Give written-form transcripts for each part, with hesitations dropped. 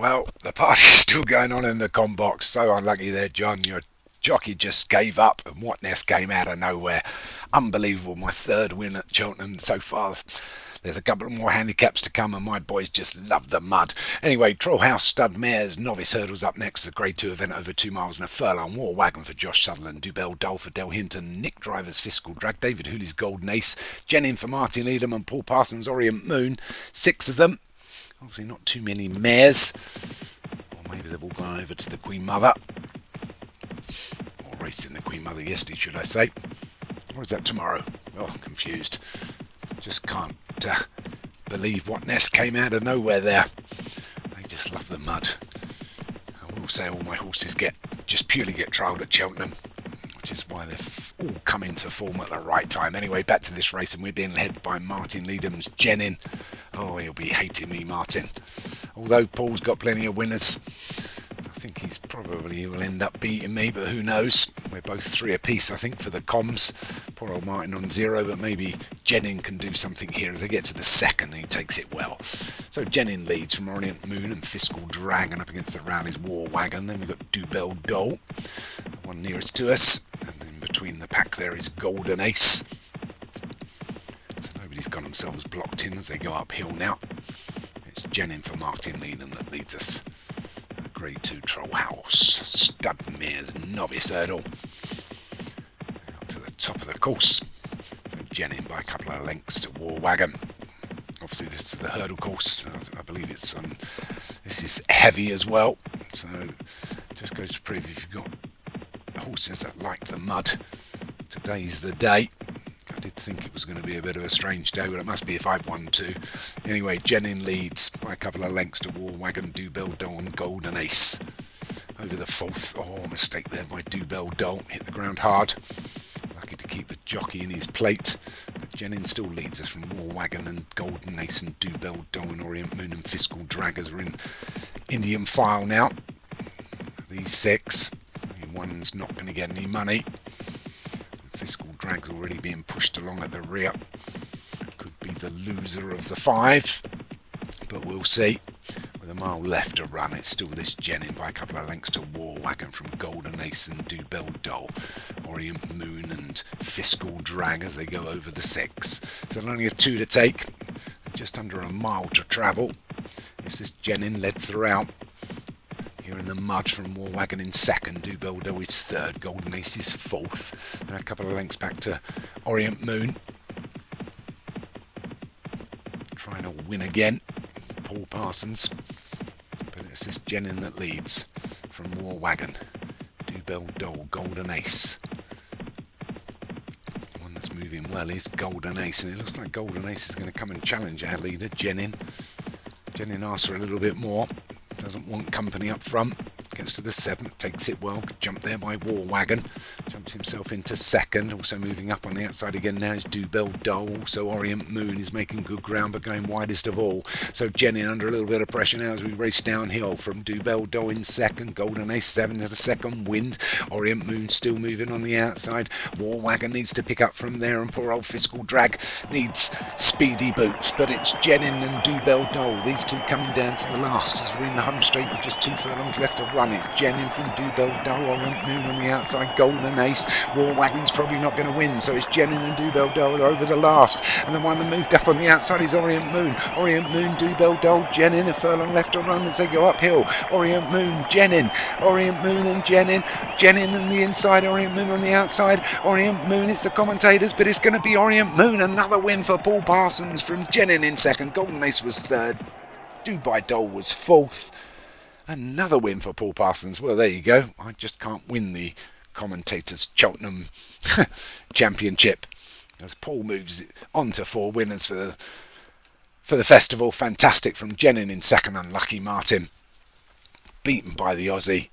Well, the party's still going on in the com box. So unlucky there, John. Your jockey just gave up and Whatness came out of nowhere. Unbelievable. My third win at Cheltenham so far. There's a couple more handicaps to come and my boys just love the mud. Anyway, Trull House Stud Mares, Novice Hurdles up next. The Grade 2 event over 2 miles and a furlong. War Wagon for Josh Sutherland. Dubell Dole for Del Hinton. Nick Driver's Fiscal Drag. David Hooley's Golden Ace. Jenin for Martin Leadham and Paul Parsons' Orient Moon. 6 of them. Obviously not too many mares. Or maybe they've all gone over to the Queen Mother. Or raced in the Queen Mother yesterday, should I say. Or is that tomorrow? Oh, confused. Just can't believe Whatness came out of nowhere there. They just love the mud. I will say all my horses just purely get trialled at Cheltenham, which is why they've all come into form at the right time. Anyway, back to this race, and we're being led by Martin Leadham's Jenin. Oh, he'll be hating me, Martin. Although Paul's got plenty of winners, I think he will end up beating me, but who knows? We're both 3 apiece, I think, for the comms. Poor old Martin on 0, but maybe Jenin can do something here as they get to the second, and he takes it well. So Jenin leads from Orient Moon and Fiscal Dragon up against the Rowley's War Wagon. Then we've got Dubell Dole, the one nearest to us, and in between the pack there is Golden Ace. So nobody's got themselves blocked in as they go uphill now. It's Jenin for Martin Leadham that leads us. Grade 2 Trull House Stud Mares Novice Hurdle. Up to the top of the course. So Jenin by a couple of lengths to War Wagon. Obviously this is the hurdle course. I believe this is heavy as well. So just goes to prove if you've got horses that like the mud, today's the day. I did think it was going to be a bit of a strange day, but it must be if I've won too. Anyway, Jenin leads by a couple of lengths to War Wagon, Dubell Dole and Golden Ace. Over the 4th, oh, mistake there by Dubell Dole, hit the ground hard. Lucky to keep the jockey in his plate, but Jenin still leads us from War Wagon and Golden Ace and Dubell Dole and Orient Moon and Fiscal Draggers are in Indian file now. These 6, one's not going to get any money. Fiscal Drag's already being pushed along at the rear. Could be the loser of the 5, but we'll see. With a mile left to run, it's still this Jenin by a couple of lengths to War Wagon from Golden Ace and Dubell Dole, Orient Moon and Fiscal Drag as they go over the 6. So they'll only have 2 to take, just under a mile to travel. It's this Jenin led throughout. Here in the mud from War Wagon in 2nd, Dubell Dole is 3rd, Golden Ace is 4th, and a couple of lengths back to Orient Moon. Trying to win again, Paul Parsons, but it's this Jenin that leads from War Wagon, Dubell Dole, Golden Ace. The one that's moving well is Golden Ace, and it looks like Golden Ace is going to come and challenge our leader, Jenin. Jenin asks for a little bit more. Doesn't want company up front. Gets to the 7th, takes it well. Jump there by War Wagon. Jumps himself into 2nd. Also moving up on the outside again now is Dubell Dole. Also Orient Moon is making good ground but going widest of all. So Jenin under a little bit of pressure now as we race downhill from Dubell Dole in 2nd. Golden Ace 7 to the 2nd wind. Orient Moon still moving on the outside. War Wagon needs to pick up from there and poor old Fiscal Drag needs speedy boots. But it's Jenin and Dubell Dole. These 2 coming down to the last as we're in the home straight with just 2 furlongs left to run. It's Jenin from Dubell Dole, Orient Moon on the outside, Golden Ace. War Wagon's probably not going to win, so it's Jenin and Dubell Dole over the last. And the one that moved up on the outside is Orient Moon. Orient Moon, Dubell Dole, Jenin, a furlong left to run as they go uphill. Orient Moon, Jenin, Orient Moon and Jenin. Jenin on the inside, Orient Moon on the outside. Orient Moon, it's the commentators, but it's going to be Orient Moon. Another win for Paul Parsons from Jenin in 2nd. Golden Ace was 3rd. Dubell Dole was 4th. Another win for Paul Parsons. Well, there you go. I just can't win the commentators' Cheltenham Championship as Paul moves on to 4 winners for the festival. Fantastic from Jenin in 2nd. Unlucky Martin. Beaten by the Aussie.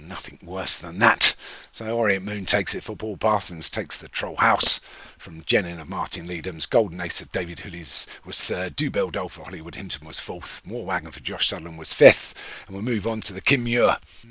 Nothing worse than that. So Orient Moon takes it for Paul Parsons. Takes the Trull House from Jenin of Martin Leadham's. Golden Ace of David Hooley's was 3rd. Dubell Dole for Hollywood Hinton was 4th. War Wagon for Josh Sutherland was 5th. And we'll move on to the Kim Muir.